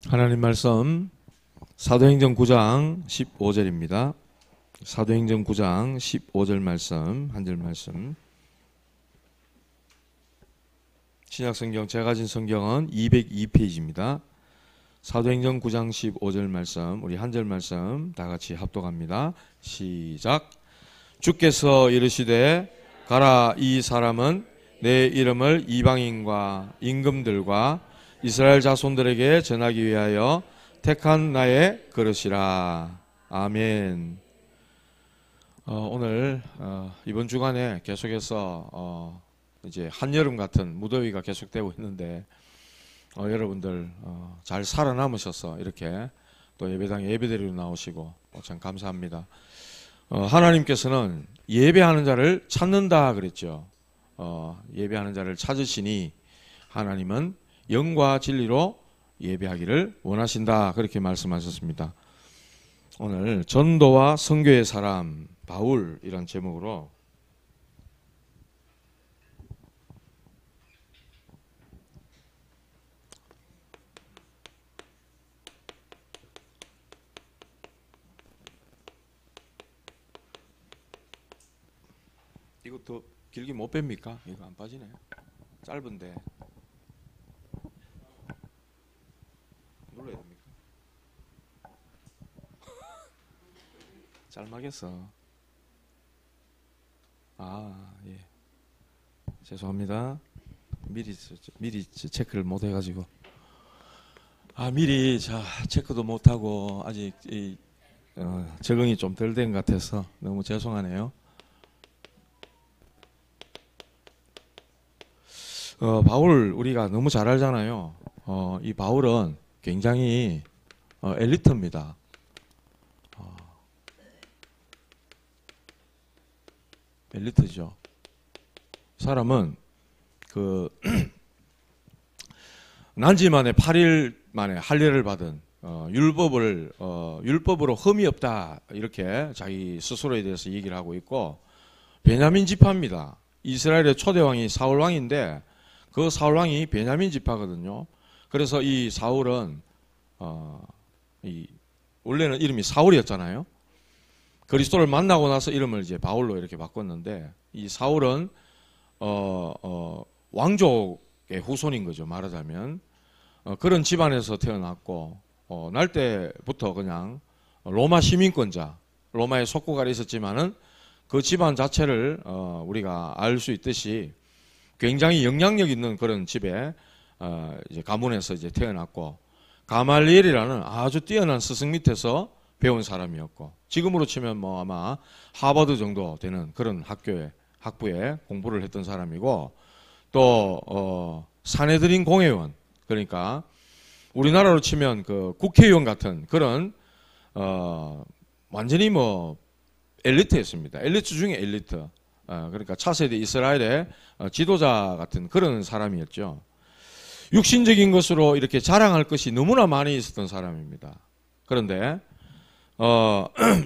하나님 말씀 사도행전 9장 15절입니다. 사도행전 9장 15절 말씀, 한 절 말씀. 신약성경 제가 가진 성경은 202페이지입니다. 사도행전 9장 15절 말씀, 우리 한 절 말씀 다 같이 합독합니다. 시작. 주께서 이르시되 가라, 이 사람은 내 이름을 이방인과 임금들과 이스라엘 자손들에게 전하기 위하여 택한 나의 그릇이라. 아멘. 오늘 이번 주간에 계속해서 이제 한여름 같은 무더위가 계속되고 있는데 여러분들 잘 살아남으셔서 이렇게 또 예배당에 예배드리러 나오시고 참 감사합니다. 하나님께서는 예배하는 자를 찾는다 그랬죠. 예배하는 자를 찾으시니 하나님은 영과 진리로 예배하기를 원하신다, 그렇게 말씀하셨습니다. 오늘 전도와 선교의 사람 바울, 이런 제목으로 이거 더 길게 못 뺍니까? 이거 안 빠지네. 짧은데 눌러야 됩니까? 짧아겠어. 예. 죄송합니다. 미리 체크를 못 해가지고. 미리 체크도 못 하고 아직 적응이 좀 덜 된 것 같아서 너무 죄송하네요. 바울 우리가 너무 잘 알잖아요. 이 바울은 굉장히 엘리트입니다. 엘리트죠. 사람은 난지만에 8일 만에 할례를 받은 율법으로 흠이 없다, 이렇게 자기 스스로에 대해서 얘기를 하고 있고, 베냐민 지파입니다. 이스라엘의 초대 왕이 사울 왕인데 그 사울 왕이 베냐민 지파거든요. 그래서 이 사울은 원래는 이름이 사울이었잖아요. 그리스도를 만나고 나서 이름을 이제 바울로 이렇게 바꿨는데, 이 사울은 왕족의 후손인 거죠, 말하자면. 그런 집안에서 태어났고 날 때부터 그냥 로마 시민권자, 로마에 속국가에 있었지만은 그 집안 자체를 우리가 알 수 있듯이 굉장히 영향력 있는 그런 집에 이제 가문에서 이제 태어났고, 가말리엘이라는 아주 뛰어난 스승 밑에서 배운 사람이었고, 지금으로 치면 뭐 아마 하버드 정도 되는 그런 학부에 공부를 했던 사람이고, 또 사내들인 공회원, 그러니까 우리나라로 치면 그 국회의원 같은 그런 완전히 뭐 엘리트였습니다. 엘리트 중에 엘리트. 그러니까 차세대 이스라엘의 지도자 같은 그런 사람이었죠. 육신적인 것으로 이렇게 자랑할 것이 너무나 많이 있었던 사람입니다. 그런데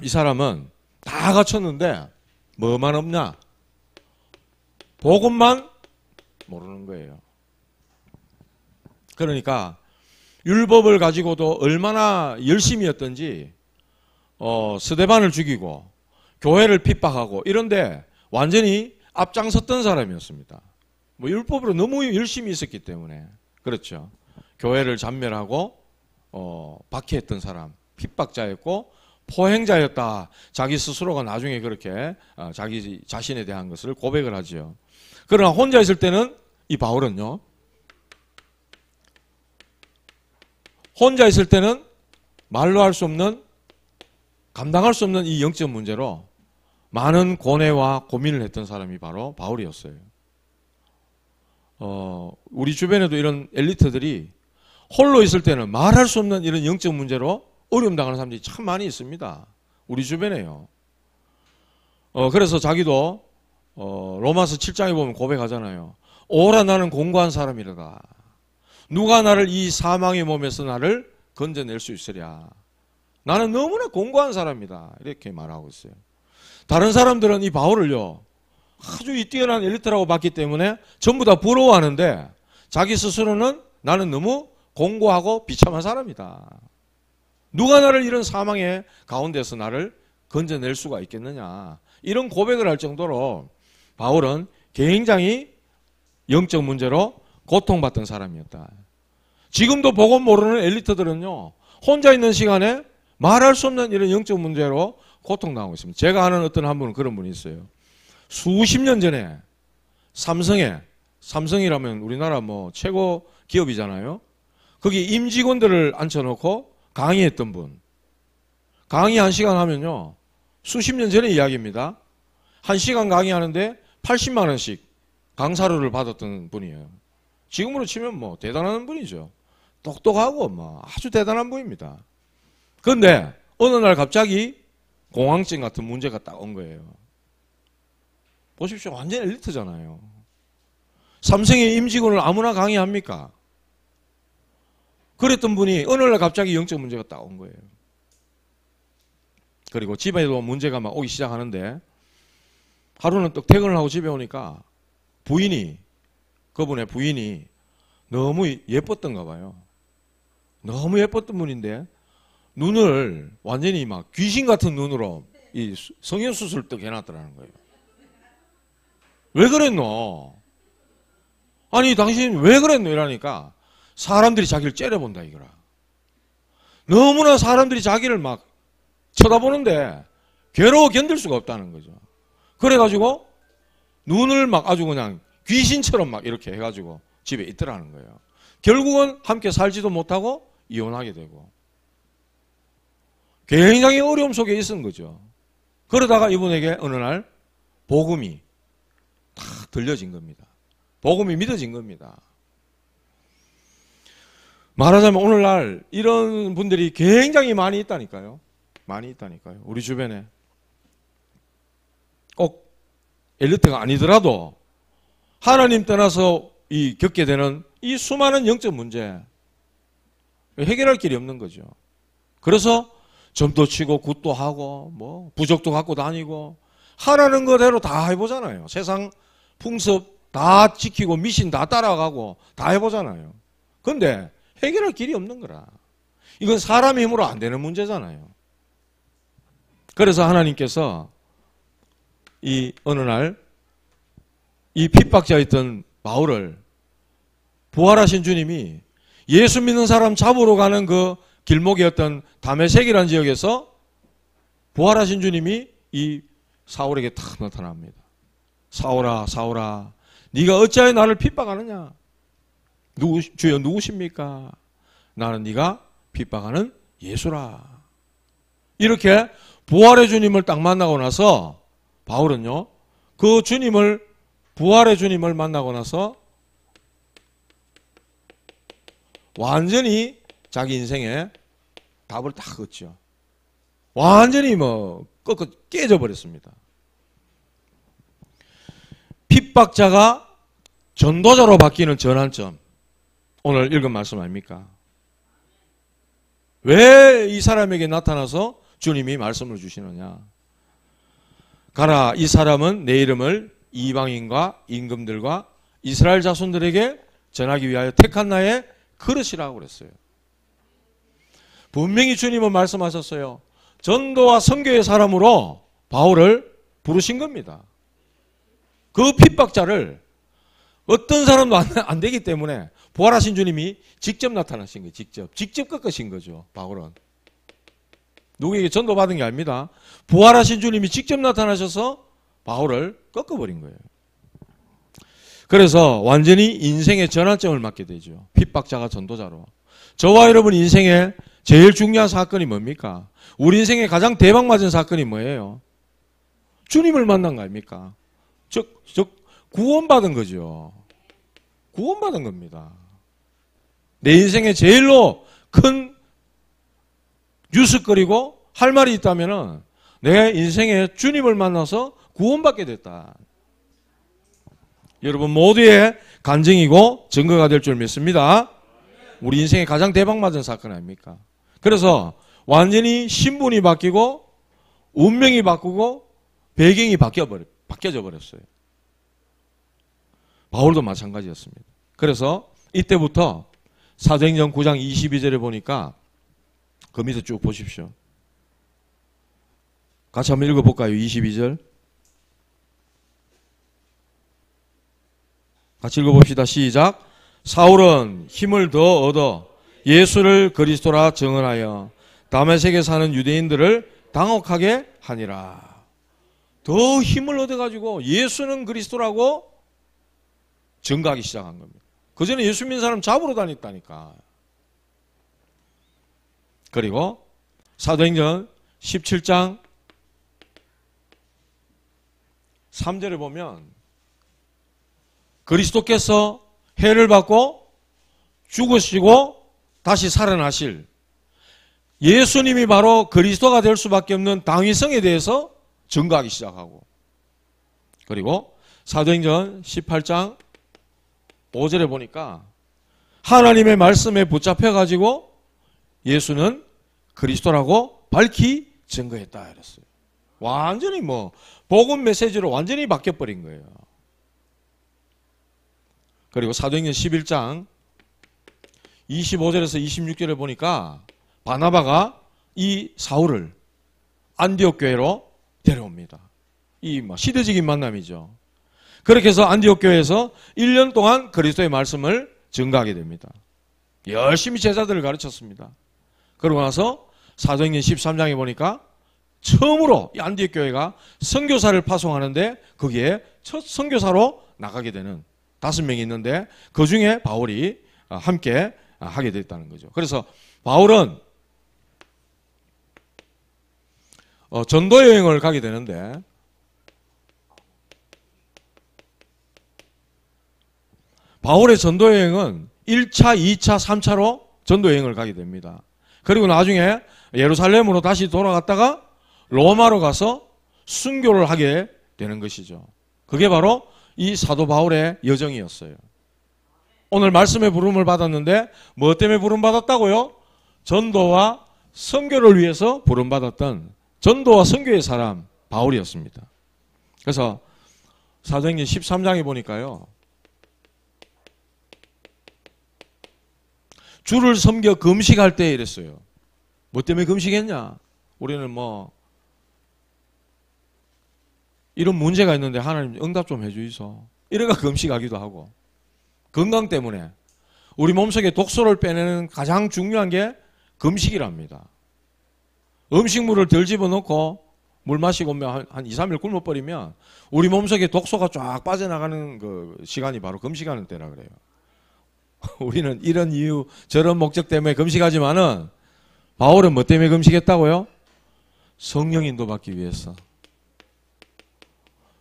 이 사람은 다 갖췄는데 뭐만 없냐? 복음만 모르는 거예요. 그러니까 율법을 가지고도 얼마나 열심히 했던지 스데반을 죽이고 교회를 핍박하고 이런데 완전히 앞장섰던 사람이었습니다. 뭐 율법으로 너무 열심히 있었기 때문에. 그렇죠. 교회를 잔멸하고 박해했던 사람, 핍박자였고 포행자였다. 자기 스스로가 나중에 그렇게 자기 자신에 대한 것을 고백을 하지요. 그러나 혼자 있을 때는 이 바울은요, 혼자 있을 때는 말로 할 수 없는, 감당할 수 없는 이 영적 문제로 많은 고뇌와 고민을 했던 사람이 바로 바울이었어요. 우리 주변에도 이런 엘리트들이 홀로 있을 때는 말할 수 없는 이런 영적 문제로 어려움 당하는 사람들이 참 많이 있습니다. 우리 주변에요. 그래서 자기도 로마서 7장에 보면 고백하잖아요. 오라, 나는 공고한 사람이라다. 누가 나를 이 사망의 몸에서 나를 건져낼 수 있으랴. 나는 너무나 공고한 사람이다, 이렇게 말하고 있어요. 다른 사람들은 이 바울을요, 아주 이 뛰어난 엘리트라고 봤기 때문에 전부 다 부러워하는데 자기 스스로는 나는 너무 공고하고 비참한 사람이다. 누가 나를 이런 사망의 가운데서 나를 건져낼 수가 있겠느냐. 이런 고백을 할 정도로 바울은 굉장히 영적 문제로 고통받던 사람이었다. 지금도 복음 모르는 엘리트들은요, 혼자 있는 시간에 말할 수 없는 이런 영적 문제로 고통당하고 있습니다. 제가 아는 어떤 한 분은 그런 분이 있어요. 수십 년 전에 삼성이라면 우리나라 뭐 최고 기업이잖아요. 거기 임직원들을 앉혀놓고 강의했던 분. 강의 1시간 하면요, 수십 년 전의 이야기입니다. 1시간 강의하는데 80만 원씩 강사료를 받았던 분이에요. 지금으로 치면 뭐 대단한 분이죠. 똑똑하고 뭐 아주 대단한 분입니다. 그런데 어느 날 갑자기 공황증 같은 문제가 딱 온 거예요. 보십시오. 완전 엘리트잖아요. 삼성의 임직원을 아무나 강의합니까? 그랬던 분이 어느 날 갑자기 영적 문제가 딱 온 거예요. 그리고 집에도 문제가 막 오기 시작하는데 하루는 또 퇴근을 하고 집에 오니까 그분의 부인이 너무 예뻤던가 봐요. 너무 예뻤던 분인데 눈을 완전히 막 귀신 같은 눈으로 이 성형수술 또 해놨더라는 거예요. 왜 그랬노? 아니 당신 왜 그랬노? 이러니까 사람들이 자기를 째려본다 이거라. 너무나 사람들이 자기를 막 쳐다보는데 괴로워 견딜 수가 없다는 거죠. 그래가지고 눈을 막 아주 그냥 귀신처럼 막 이렇게 해가지고 집에 있더라는 거예요. 결국은 함께 살지도 못하고 이혼하게 되고 굉장히 어려움 속에 있은 거죠. 그러다가 이분에게 어느 날 복음이 탁 들려진 겁니다. 복음이 믿어진 겁니다. 말하자면 오늘날 이런 분들이 굉장히 많이 있다니까요. 많이 있다니까요. 우리 주변에. 꼭 엘리트가 아니더라도 하나님 떠나서 겪게 되는 이 수많은 영적 문제 해결할 길이 없는 거죠. 그래서 점도 치고 굿도 하고 뭐 부적도 갖고 다니고 하라는 거대로 다 해보잖아요. 세상 풍습 다 지키고 미신 다 따라가고 다 해보잖아요. 그런데 해결할 길이 없는 거라. 이건 사람의 힘으로 안 되는 문제잖아요. 그래서 하나님께서 어느 날 이 핍박자였던 바울을 부활하신 주님이 예수 믿는 사람 잡으러 가는 그 길목이었던 다메섹이라는 지역에서 부활하신 주님이 이 사울에게 탁 나타납니다. 사울아, 사울아, 네가 어찌하여 나를 핍박하느냐? 주여 누구십니까? 나는 네가 핍박하는 예수라. 이렇게 부활의 주님을 딱 만나고 나서 바울은요, 부활의 주님을 만나고 나서 완전히 자기 인생에 답을 딱 얻죠. 완전히 깨져 버렸습니다. 핍박자가 전도자로 바뀌는 전환점. 오늘 읽은 말씀 아닙니까? 왜 이 사람에게 나타나서 주님이 말씀을 주시느냐? 가라, 이 사람은 내 이름을 이방인과 임금들과 이스라엘 자손들에게 전하기 위하여 택한 나의 그릇이라고 그랬어요. 분명히 주님은 말씀하셨어요. 전도와 선교의 사람으로 바울을 부르신 겁니다. 그 핍박자를 어떤 사람도 안 되기 때문에 부활하신 주님이 직접 나타나신 거예요. 직접 꺾으신 거죠. 바울은 누구에게 전도받은 게 아닙니다. 부활하신 주님이 직접 나타나셔서 바울을 꺾어버린 거예요. 그래서 완전히 인생의 전환점을 맞게 되죠. 핍박자가 전도자로. 저와 여러분 인생의 제일 중요한 사건이 뭡니까? 우리 인생의 가장 대박맞은 사건이 뭐예요? 주님을 만난 거 아닙니까? 즉 구원받은 거죠. 구원받은 겁니다. 내 인생에 제일로 큰 뉴스거리고 할 말이 있다면은 내 인생에 주님을 만나서 구원받게 됐다. 여러분 모두의 간증이고 증거가 될 줄 믿습니다. 우리 인생의 가장 대박맞은 사건 아닙니까? 그래서 완전히 신분이 바뀌고 운명이 바꾸고 배경이 바뀌어져 버렸어요. 바울도 마찬가지였습니다. 그래서 이때부터 사도행전 9장 22절에 보니까 그 밑에 쭉 보십시오. 같이 한번 읽어볼까요? 22절. 같이 읽어봅시다. 시작. 사울은 힘을 더 얻어 예수를 그리스도라 증언하여 다메섹에 사는 유대인들을 당혹하게 하니라. 더 힘을 얻어가지고 예수는 그리스도라고 증거하기 시작한 겁니다. 그전에 예수 믿는 사람 잡으러 다녔다니까. 그리고 사도행전 17장 3절에 보면 그리스도께서 해를 받고 죽으시고 다시 살아나실 예수님이 바로 그리스도가 될 수밖에 없는 당위성에 대해서 증거하기 시작하고, 그리고 사도행전 18장 5절에 보니까 하나님의 말씀에 붙잡혀가지고 예수는 그리스도라고 밝히 증거했다 이랬어요. 완전히 복음 메시지로 완전히 바뀌어버린 거예요. 그리고 사도행전 11장 25절에서 26절에 보니까 바나바가 이 사울을 안디옥 교회로 데려옵니다. 이 시대적인 만남이죠. 그렇게 해서 안디옥 교회에서 1년 동안 그리스도의 말씀을 증거하게 됩니다. 열심히 제자들을 가르쳤습니다. 그러고 나서 사도행전 13장에 보니까 처음으로 이 안디옥 교회가 선교사를 파송하는데 거기에 첫 선교사로 나가게 되는 5명이 있는데 그 중에 바울이 함께 하게 됐다는 거죠. 그래서 바울은 전도 여행을 가게 되는데 바울의 전도 여행은 1차, 2차, 3차로 전도 여행을 가게 됩니다. 그리고 나중에 예루살렘으로 다시 돌아갔다가 로마로 가서 순교를 하게 되는 것이죠. 그게 바로 이 사도 바울의 여정이었어요. 오늘 말씀의 부름을 받았는데 뭐 때문에 부름받았다고요? 전도와 선교를 위해서 부름받았던 전도와 선교의 사람 바울이었습니다. 그래서 사도행전 13장에 보니까요, 주를 섬겨 금식할 때 이랬어요. 뭐 때문에 금식했냐? 우리는 이런 문제가 있는데 하나님 응답 좀 해주이소. 이래가 금식하기도 하고, 건강 때문에 우리 몸속에 독소를 빼내는 가장 중요한 게 금식이랍니다. 음식물을 덜 집어넣고 물 마시고 한 2, 3일 굶어버리면 우리 몸속에 독소가 쫙 빠져나가는 그 시간이 바로 금식하는 때라 그래요. 우리는 이런 이유 저런 목적 때문에 금식하지만은 바울은 뭐 때문에 금식했다고요? 성령 인도 받기 위해서.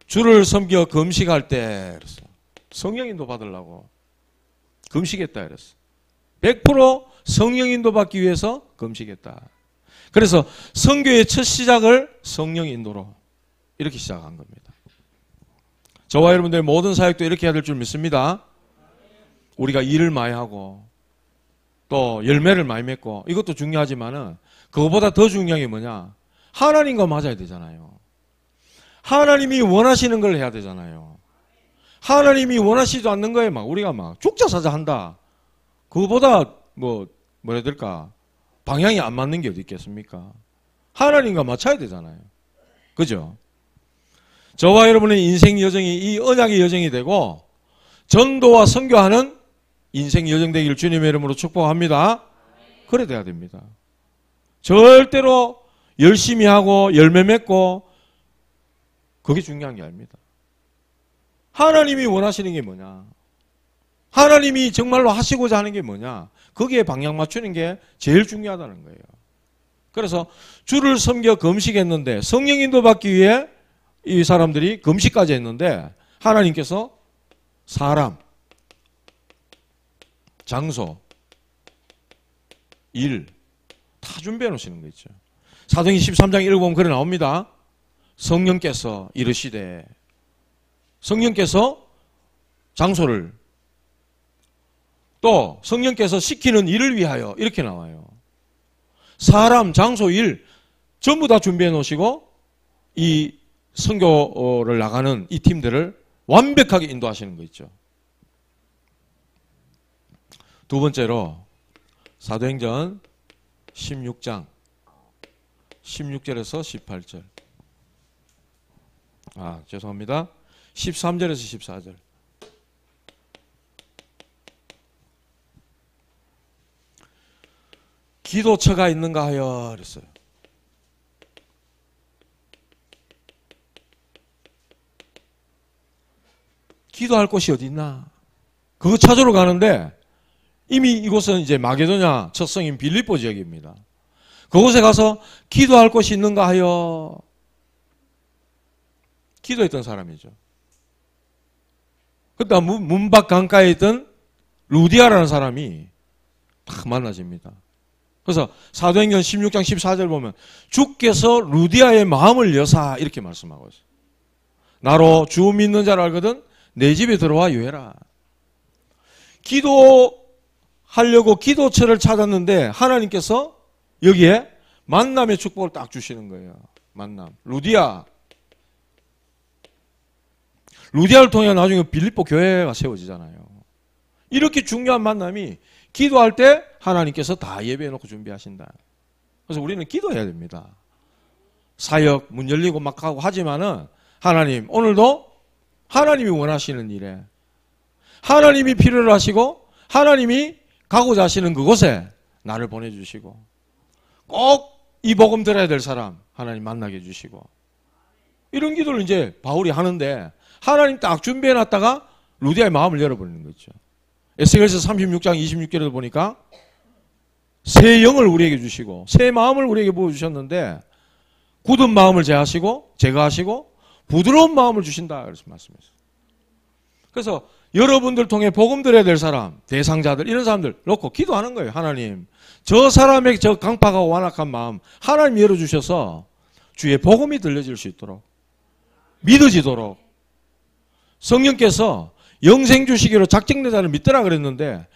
주를 섬겨 금식할 때 그랬어. 성령 인도 받으려고 금식했다 그랬어. 100% 성령 인도 받기 위해서 금식했다. 그래서 선교의 첫 시작을 성령 인도로 이렇게 시작한 겁니다. 저와 여러분들 모든 사역도 이렇게 해야 될 줄 믿습니다. 우리가 일을 많이 하고 또 열매를 많이 맺고 이것도 중요하지만은 그거보다 더 중요한 게 뭐냐? 하나님과 맞아야 되잖아요. 하나님이 원하시는 걸 해야 되잖아요. 하나님이 원하시지 않는 거에 우리가 죽자 사자 한다. 그거보다 뭐라 해야 될까? 방향이 안 맞는 게 어디 있겠습니까? 하나님과 맞춰야 되잖아요. 그죠? 저와 여러분의 인생 여정이 이 언약의 여정이 되고 전도와 선교하는 인생 여정 되기를 주님의 이름으로 축복합니다. 그래 돼야 됩니다. 절대로 열심히 하고 열매 맺고 그게 중요한 게 아닙니다. 하나님이 원하시는 게 뭐냐? 하나님이 정말로 하시고자 하는 게 뭐냐? 거기에 방향 맞추는 게 제일 중요하다는 거예요. 그래서 주를 섬겨 금식했는데 성령 인도 받기 위해 이 사람들이 금식까지 했는데 하나님께서 사람, 장소, 일 다 준비해 놓으시는 거 있죠. 사도행전 13장 읽어보면 그래 나옵니다. 성령께서 이르시되, 성령께서 장소를, 또 성령께서 시키는 일을 위하여 이렇게 나와요. 사람, 장소, 일 전부 다 준비해 놓으시고 이 선교를 나가는 이 팀들을 완벽하게 인도하시는 거 있죠. 두 번째로 사도행전 16장 16절에서 18절. 죄송합니다. 13절에서 14절. 기도처가 있는가 하여 그랬어요. 기도할 곳이 어디 있나? 그거 찾으러 가는데 이미 이곳은 이제 마게도냐 첫 성인 빌립보 지역입니다. 그곳에 가서 기도할 곳이 있는가 하여 기도했던 사람이죠. 그러니까 문밖 강가에 있던 루디아라는 사람이 딱 만나집니다. 그래서 사도행전 16장 14절 보면 주께서 루디아의 마음을 여사 이렇게 말씀하고 있어요. 나로 주 믿는 자를 알거든 내 집에 들어와 유해라. 기도하려고 기도처를 찾았는데 하나님께서 여기에 만남의 축복을 딱 주시는 거예요. 만남. 루디아를 통해 나중에 빌립보 교회가 세워지잖아요. 이렇게 중요한 만남이 기도할 때 하나님께서 다 예배해 놓고 준비하신다. 그래서 우리는 기도해야 됩니다. 사역 문 열리고 막 하고 하지만은 하나님 오늘도 하나님이 원하시는 일에 하나님이 필요로 하시고 하나님이 가고자 하시는 그곳에 나를 보내주시고 꼭 이 복음 들어야 될 사람 하나님 만나게 해주시고 이런 기도를 이제 바울이 하는데 하나님 딱 준비해놨다가 루디아의 마음을 열어버리는 거죠. 에스겔서 36장 26절에도 보니까 새 영을 우리에게 주시고 새 마음을 우리에게 부어주셨는데 굳은 마음을 제거하시고 부드러운 마음을 주신다 그래서 말씀했어요. 그래서 여러분들 통해 복음 드려야 될 사람, 대상자들 이런 사람들 놓고 기도하는 거예요. 하나님 저 사람의 저 강팍하고 완악한 마음 하나님 열어주셔서 주의 복음이 들려질 수 있도록 믿어지도록 성령께서 영생 주시기로 작정된 자를 믿더라 그랬는데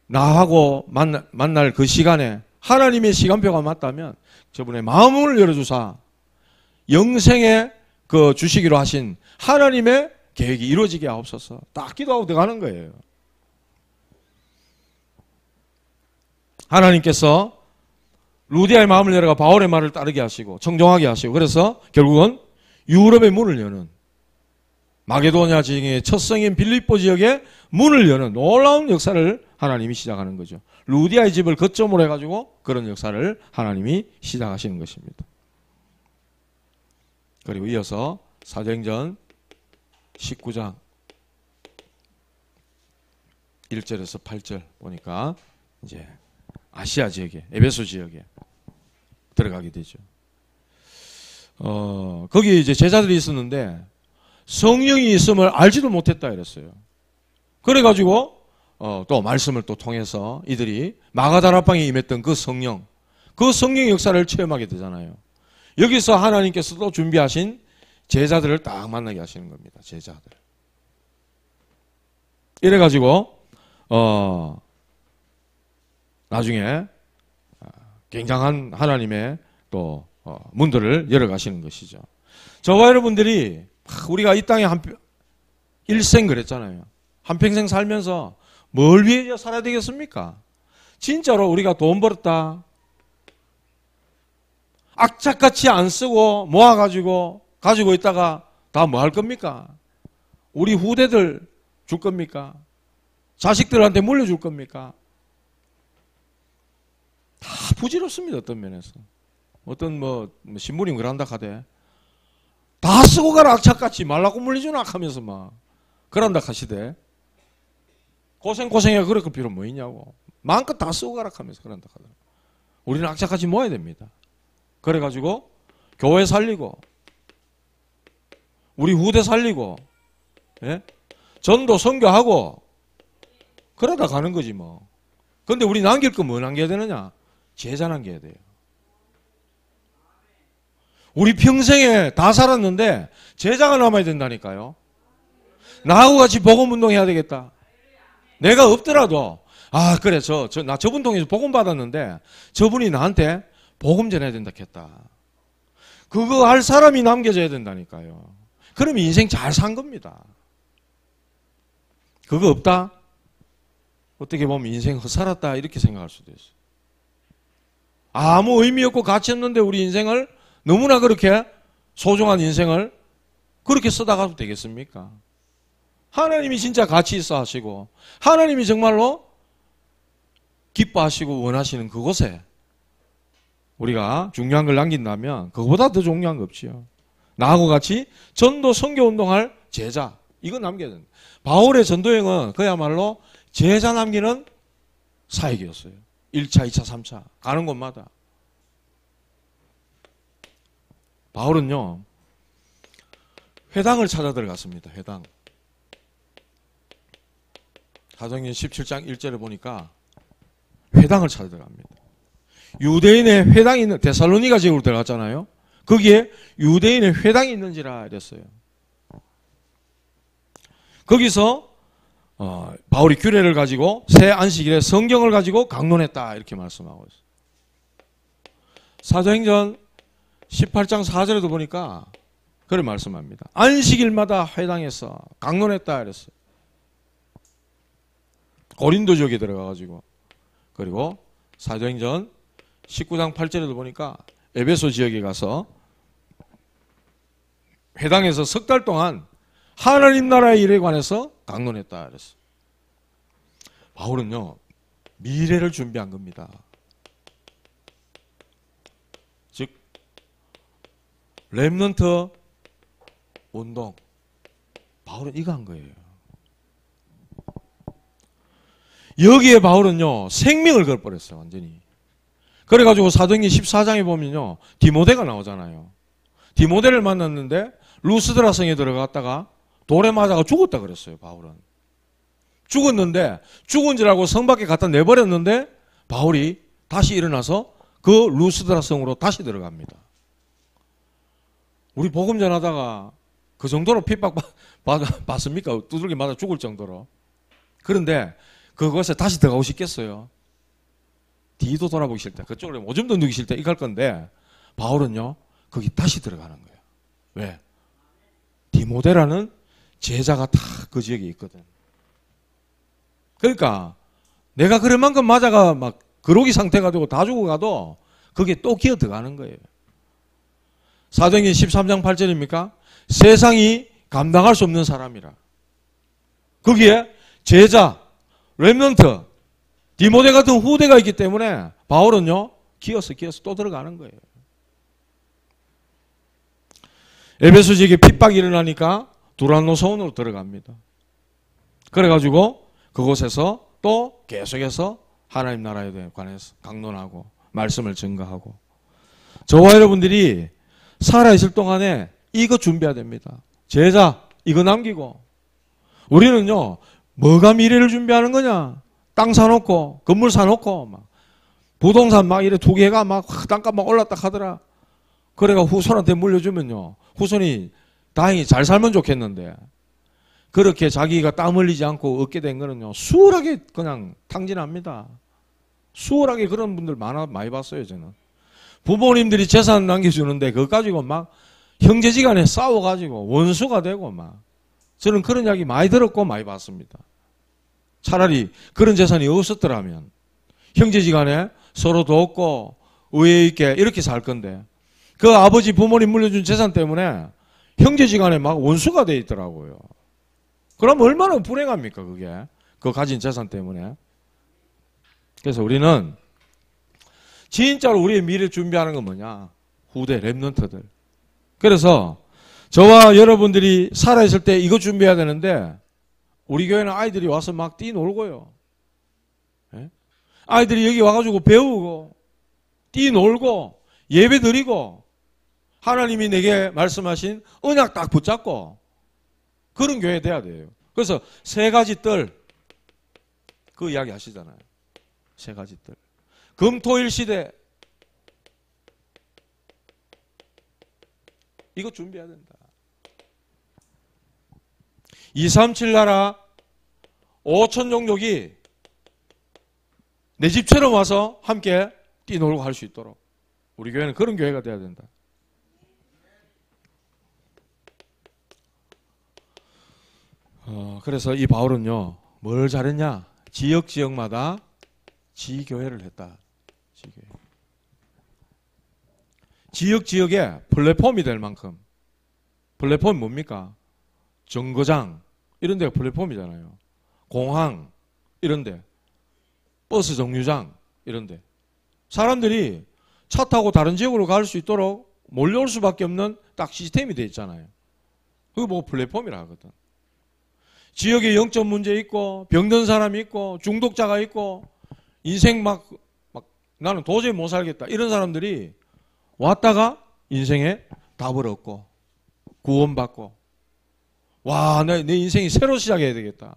나하고 만날 그 시간에 하나님의 시간표가 맞다면 저분의 마음을 열어주사 영생에 그 주시기로 하신 하나님의 계획이 이루어지게 하옵소서. 딱 기도하고 들어가는 거예요. 하나님께서 루디아의 마음을 열어가 바울의 말을 따르게 하시고 청종하게 하시고 그래서 결국은 유럽의 문을 여는 마게도냐 지역의 첫 성인 빌립보 지역의 문을 여는 놀라운 역사를 하나님이 시작하는 거죠. 루디아의 집을 거점으로 해가지고 그런 역사를 하나님이 시작하시는 것입니다. 그리고 이어서 사도행전 19장 1절에서 8절 보니까 이제 아시아 지역에 에베소 지역에 들어가게 되죠. 거기 이제 제자들이 있었는데 성령이 있음을 알지도 못했다 이랬어요. 그래가지고 또 말씀을 또 통해서 이들이 마가다라방에 임했던 그 성령 역사를 체험하게 되잖아요. 여기서 하나님께서도 준비하신 제자들을 딱 만나게 하시는 겁니다. 제자들. 이래가지고 나중에 굉장한 하나님의 또 문들을 열어가시는 것이죠. 저와 여러분들이 우리가 이 땅에 일생 그랬잖아요. 한평생 살면서 뭘 위해 살아야 되겠습니까? 진짜로 우리가 돈 벌었다. 악착같이 안 쓰고 모아가지고 가지고 있다가 다 뭐 할 겁니까? 우리 후대들 줄 겁니까? 자식들한테 물려줄 겁니까? 다 부질없습니다. 어떤 면에서. 어떤 신부님 그런다 하대. 다 쓰고 가라 악착같이 말라고 물리주나 하면서 막 그런다 하시대. 고생해 그럴 필요 뭐 있냐고. 마음껏 다 쓰고 가라 하면서 그런다 하더라. 우리는 악착같이 모아야 됩니다. 그래가지고 교회 살리고 우리 후대 살리고 예? 전도 선교하고 그러다 가는 거지 뭐. 근데 우리 남길 거 뭐 남겨야 되느냐? 제자 남겨야 돼요. 우리 평생에 다 살았는데 제자가 남아야 된다니까요. 나하고 같이 복음운동 해야 되겠다. 내가 없더라도 그래 나 저분 통해서 복음 받았는데 저분이 나한테 복음 전해야 된다 했다. 그거 할 사람이 남겨져야 된다니까요. 그럼 인생 잘 산 겁니다. 그거 없다? 어떻게 보면 인생 헛살았다 이렇게 생각할 수도 있어요. 아무 의미 없고 가치 없는데 우리 인생을 너무나 그렇게 소중한 인생을 그렇게 쓰다 가도 되겠습니까? 하나님이 진짜 가치 있어 하시고 하나님이 정말로 기뻐하시고 원하시는 그곳에 우리가 중요한 걸 남긴다면 그거보다 더 중요한 거 없지요. 나하고 같이 전도 선교운동할 제자 이거 남겨야 된다. 바울의 전도행은 그야말로 제자 남기는 사역이었어요. 1차, 2차, 3차 가는 곳마다. 바울은요 회당을 찾아 들어갔습니다. 회당. 사도행전 17장 1절에 보니까 회당을 찾아 들어갑니다. 유대인의 회당이 있는 데살로니가 지역으로 들어갔잖아요. 거기에 유대인의 회당이 있는지라 이랬어요. 거기서 바울이 규례를 가지고 새 안식일에 성경을 가지고 강론했다 이렇게 말씀하고 있어요. 사도행전 18장 4절에도 보니까 그런 말씀합니다. 안식일마다 회당에서 강론했다 이랬어요. 고린도 지역에 들어가가지고 그리고 사도행전 19장 8절에도 보니까 에베소 지역에 가서 회당에서 석 달 동안 하나님 나라의 일에 관해서 강론했다 그랬어요. 바울은요 미래를 준비한 겁니다. 즉 렘넌트 운동 바울은 이거 한 거예요. 여기에 바울은요 생명을 걸어버렸어요. 완전히. 그래가지고 사도행전 14장에 보면요 디모데가 나오잖아요. 디모데를 만났는데 루스드라 성에 들어갔다가 돌에 맞아가 죽었다 그랬어요. 바울은 죽었는데 죽은 줄 알고 성 밖에 갖다 내버렸는데 바울이 다시 일어나서 그 루스드라 성으로 다시 들어갑니다. 우리 복음 전하다가 그 정도로 핍박받습니까? 두들겨 맞아 죽을 정도로. 그런데 그것에 다시 들어가고 싶겠어요? 뒤도 돌아보기 싫다. 그쪽으로 오줌도 누기 싫다. 이거 할 건데 바울은요 거기 다시 들어가는 거예요. 왜? 디모데라는 제자가 다 그 지역에 있거든. 그러니까 내가 그럴 만큼 맞아가 막 그로기 상태가 되고 다 죽어가도 그게 또 기어 들어가는 거예요. 사도행전 13장 8절입니까? 세상이 감당할 수 없는 사람이라. 거기에 제자, 렘넌트, 디모데 같은 후대가 있기 때문에 바울은요 기어서 또 들어가는 거예요. 에베소 지역에 핍박이 일어나니까 두란노서원으로 들어갑니다. 그래가지고 그곳에서 또 계속해서 하나님 나라에 관해서 강론하고 말씀을 증거하고 저와 여러분들이 살아있을 동안에 이거 준비해야 됩니다. 제자 이거 남기고 우리는요 뭐가 미래를 준비하는 거냐? 땅 사놓고 건물 사놓고 막 부동산 막 이래 두 개가 막 땅값 막 올랐다 하더라. 그래가 후손한테 물려주면요 후손이 다행히 잘 살면 좋겠는데 그렇게 자기가 땀 흘리지 않고 얻게 된 거는요 수월하게 그냥 탕진합니다. 수월하게 그런 분들 많이 봤어요. 저는 부모님들이 재산 남겨주는데 그거 가지고 막 형제지간에 싸워가지고 원수가 되고 막 저는 그런 이야기 많이 들었고 많이 봤습니다. 차라리 그런 재산이 없었더라면 형제지간에 서로 돕고 의에 있게 이렇게 살 건데 그 아버지 부모님 물려준 재산 때문에 형제지간에 막 원수가 돼 있더라고요. 그럼 얼마나 불행합니까 그게 그 가진 재산 때문에. 그래서 우리는 진짜로 우리의 미래를 준비하는 건 뭐냐? 후대 렘넌트들. 그래서 저와 여러분들이 살아있을 때 이거 준비해야 되는데 우리 교회는 아이들이 와서 막 뛰놀고요. 예? 아이들이 여기 와가지고 배우고 뛰놀고 예배 드리고 하나님이 내게 말씀하신 언약 딱 붙잡고 그런 교회 돼야 돼요. 그래서 세 가지 뜰 그 이야기 하시잖아요. 세 가지 뜰. 금토일 시대 이거 준비해야 된다. 237 나라 5천 종족이 내 집처럼 와서 함께 뛰놀고 할 수 있도록 우리 교회는 그런 교회가 돼야 된다. 그래서 이 바울은요 뭘 잘했냐? 지역마다 지교회를 했다. 지교회. 지역에 플랫폼이 될 만큼. 플랫폼이 뭡니까? 정거장 이런 데가 플랫폼이잖아요. 공항 이런 데, 버스 정류장 이런 데. 사람들이 차 타고 다른 지역으로 갈 수 있도록 몰려올 수밖에 없는 딱 시스템이 돼 있잖아요. 그거 뭐 플랫폼이라 하거든. 지역에 영적 문제 있고 병든 사람이 있고 중독자가 있고 인생 막 나는 도저히 못 살겠다 이런 사람들이 왔다가 인생에 답을 얻고 구원받고 와, 내 인생이 새로 시작해야 되겠다.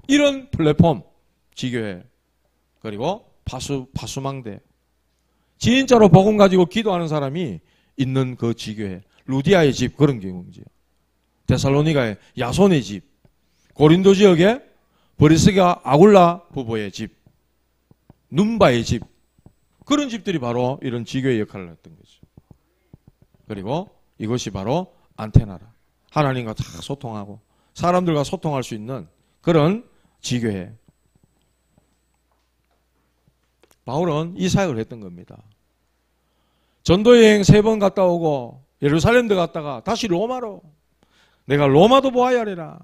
이런 플랫폼 지교회 그리고 파수망대 진짜로 복음 가지고 기도하는 사람이 있는 그 지교회 루디아의 집 그런 경우지요. 데살로니가의 야손의 집, 고린도 지역의 브리스가 아굴라 부부의 집, 눈바의 집 그런 집들이 바로 이런 지교의 역할을 했던 거죠. 그리고 이것이 바로 안테나라. 하나님과 다 소통하고 사람들과 소통할 수 있는 그런 지교회. 바울은 이 사역을 했던 겁니다. 전도여행 3번 갔다 오고 예루살렘도 갔다가 다시 로마로 내가 로마도 보아야 하리라.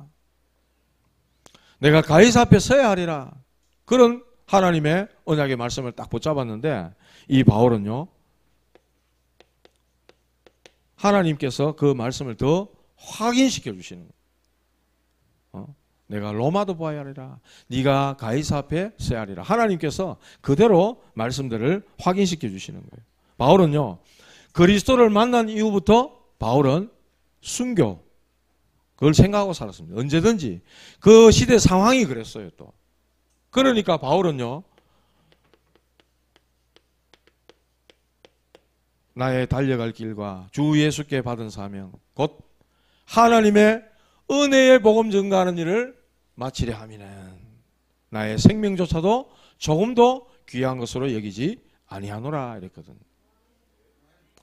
내가 가이사 앞에 서야 하리라. 그런 하나님의 언약의 말씀을 딱 붙잡았는데 이 바울은요. 하나님께서 그 말씀을 더 확인시켜 주시는 거예요. 내가 로마도 보아야 하리라. 네가 가이사 앞에 서야 하리라. 하나님께서 그대로 말씀들을 확인시켜 주시는 거예요. 바울은요. 그리스도를 만난 이후부터 바울은 순교 그걸 생각하고 살았습니다. 언제든지 그 시대 상황이 그랬어요. 또 그러니까 바울은요. 나의 달려갈 길과 주 예수께 받은 사명 곧 하나님의 은혜의 복음 증가하는 일을 마치려 함이는 나의 생명조차도 조금도 귀한 것으로 여기지 아니하노라 이랬거든.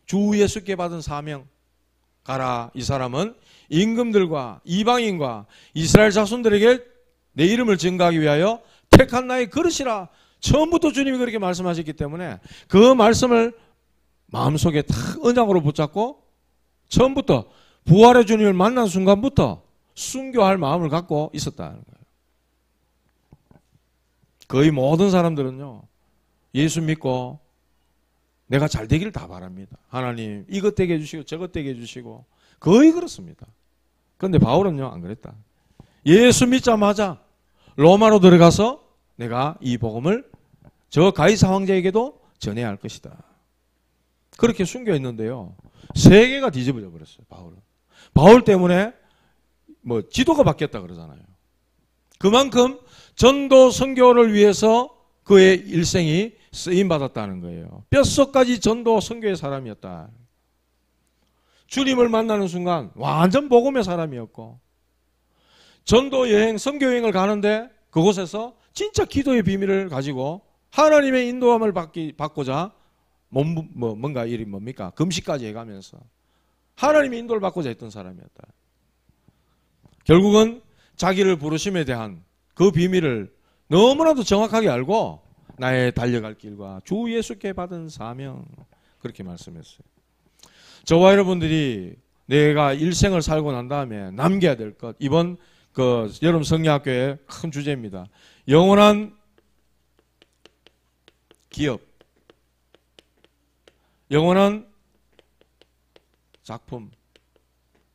주 예수께 받은 사명 가라. 이 사람은 임금들과 이방인과 이스라엘 자손들에게 내 이름을 증거하기 위하여 택한 나의 그릇이라. 처음부터 주님이 그렇게 말씀하셨기 때문에 그 말씀을 마음속에 탁 언약으로 붙잡고 처음부터 부활의 주님을 만난 순간부터 순교할 마음을 갖고 있었다는 거예요. 거의 모든 사람들은요. 예수 믿고 내가 잘 되기를 다 바랍니다. 하나님 이것 되게 해주시고 저것 되게 해주시고 거의 그렇습니다. 그런데 바울은요 안 그랬다. 예수 믿자마자 로마로 들어가서 내가 이 복음을 저 가이사 황제에게도 전해야 할 것이다. 그렇게 순교했는데요. 세계가 뒤집어져 버렸어요. 바울은. 바울 때문에 뭐 지도가 바뀌었다 그러잖아요. 그만큼 전도 선교를 위해서 그의 일생이 쓰임받았다는 거예요. 뼛속까지 전도 선교의 사람이었다. 주님을 만나는 순간 완전 복음의 사람이었고 전도 여행, 선교 여행을 가는데 그곳에서 진짜 기도의 비밀을 가지고 하나님의 인도함을 받고자 뭔가 일이 뭡니까? 금식까지 해가면서 하나님의 인도를 받고자 했던 사람이었다. 결국은 자기를 부르심에 대한 그 비밀을 너무나도 정확하게 알고 나의 달려갈 길과 주 예수께 받은 사명 그렇게 말씀했어요. 저와 여러분들이 내가 일생을 살고 난 다음에 남겨야 될 것 이번 그 여름 성리학교의 큰 주제입니다. 영원한 기업, 영원한 작품,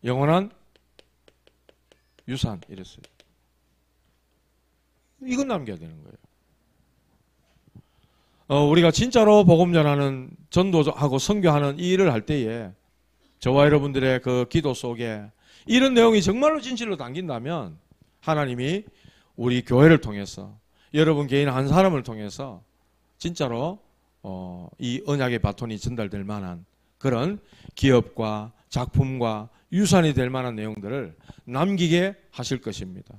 영원한 유산 이랬어요. 이건 남겨야 되는 거예요. 우리가 진짜로 복음 전하는 전도하고 선교하는 이 일을 할 때에 저와 여러분들의 그 기도 속에 이런 내용이 정말로 진실로 담긴다면 하나님이 우리 교회를 통해서 여러분 개인 한 사람을 통해서 진짜로 이 언약의 바톤이 전달될 만한 그런 기업과 작품과 유산이 될 만한 내용들을 남기게 하실 것입니다.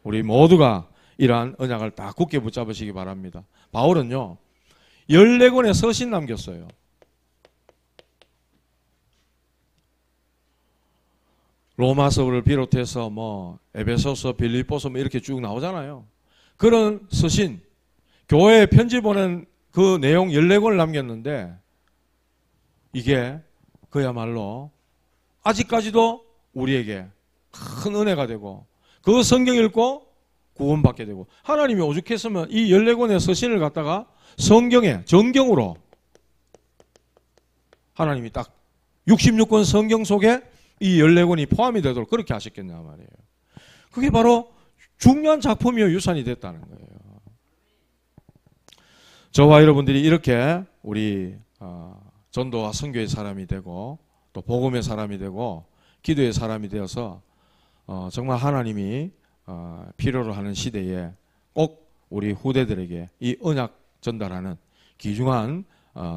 우리 모두가 이러한 언약을 다 굳게 붙잡으시기 바랍니다. 바울은요 14권의 서신 남겼어요. 로마서를 비롯해서 뭐 에베소서, 빌립보서 뭐 이렇게 쭉 나오잖아요. 그런 서신, 교회에 편지 보낸 그 내용 14권을 남겼는데 이게 그야말로 아직까지도 우리에게 큰 은혜가 되고 그 성경 읽고 구원받게 되고 하나님이 오죽했으면 이 14권의 서신을 갖다가 성경에 정경으로 하나님이 딱 66권 성경 속에 이 14권이 포함이 되도록 그렇게 하셨겠냐 말이에요. 그게 바로 중요한 작품이요 유산이 됐다는 거예요. 저와 여러분들이 이렇게 우리 전도와 선교의 사람이 되고 또 복음의 사람이 되고 기도의 사람이 되어서 정말 하나님이 필요로 하는 시대에 꼭 우리 후대들에게 이 언약 전달하는 귀중한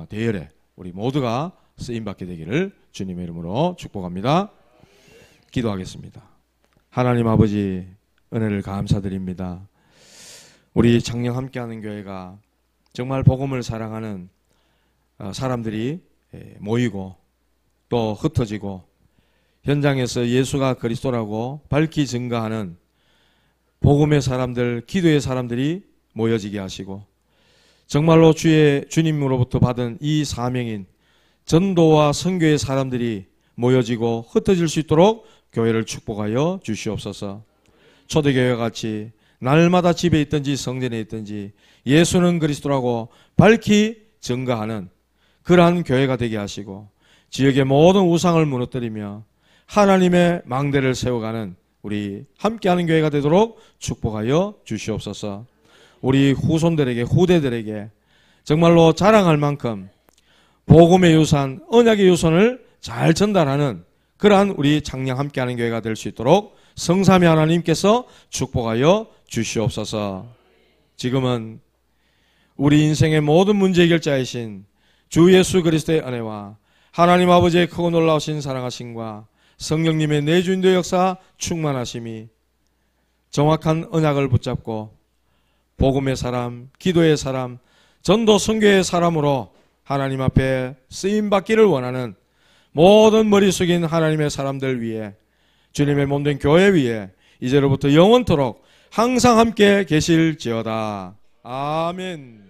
대열에 우리 모두가 쓰임받게 되기를 주님의 이름으로 축복합니다. 기도하겠습니다. 하나님 아버지 은혜를 감사드립니다. 우리 작년 함께하는 교회가 정말 복음을 사랑하는 사람들이 모이고 또 흩어지고 현장에서 예수가 그리스도라고 밝히 증거하는 복음의 사람들, 기도의 사람들이 모여지게 하시고 정말로 주님으로부터 받은 이 사명인 전도와 선교의 사람들이 모여지고 흩어질 수 있도록 교회를 축복하여 주시옵소서. 초대교회와 같이 날마다 집에 있든지 성전에 있든지 예수는 그리스도라고 밝히 증거하는 그러한 교회가 되게 하시고 지역의 모든 우상을 무너뜨리며 하나님의 망대를 세워가는 우리 함께하는 교회가 되도록 축복하여 주시옵소서. 우리 후손들에게 후대들에게 정말로 자랑할 만큼 복음의 유산, 언약의 유산을 잘 전달하는 그러한 우리 작년 함께하는 교회가 될 수 있도록 성삼위 하나님께서 축복하여 주시옵소서. 지금은 우리 인생의 모든 문제 해결자이신 주 예수 그리스도의 은혜와 하나님 아버지의 크고 놀라우신 사랑하심과 성령님의 내주인도 역사 충만하심이 정확한 언약을 붙잡고 복음의 사람, 기도의 사람, 전도 선교의 사람으로 하나님 앞에 쓰임받기를 원하는 모든 머리 숙인 하나님의 사람들 위에 주님의 몸된 교회 위에 이제로부터 영원토록 항상 함께 계실지어다. 아멘.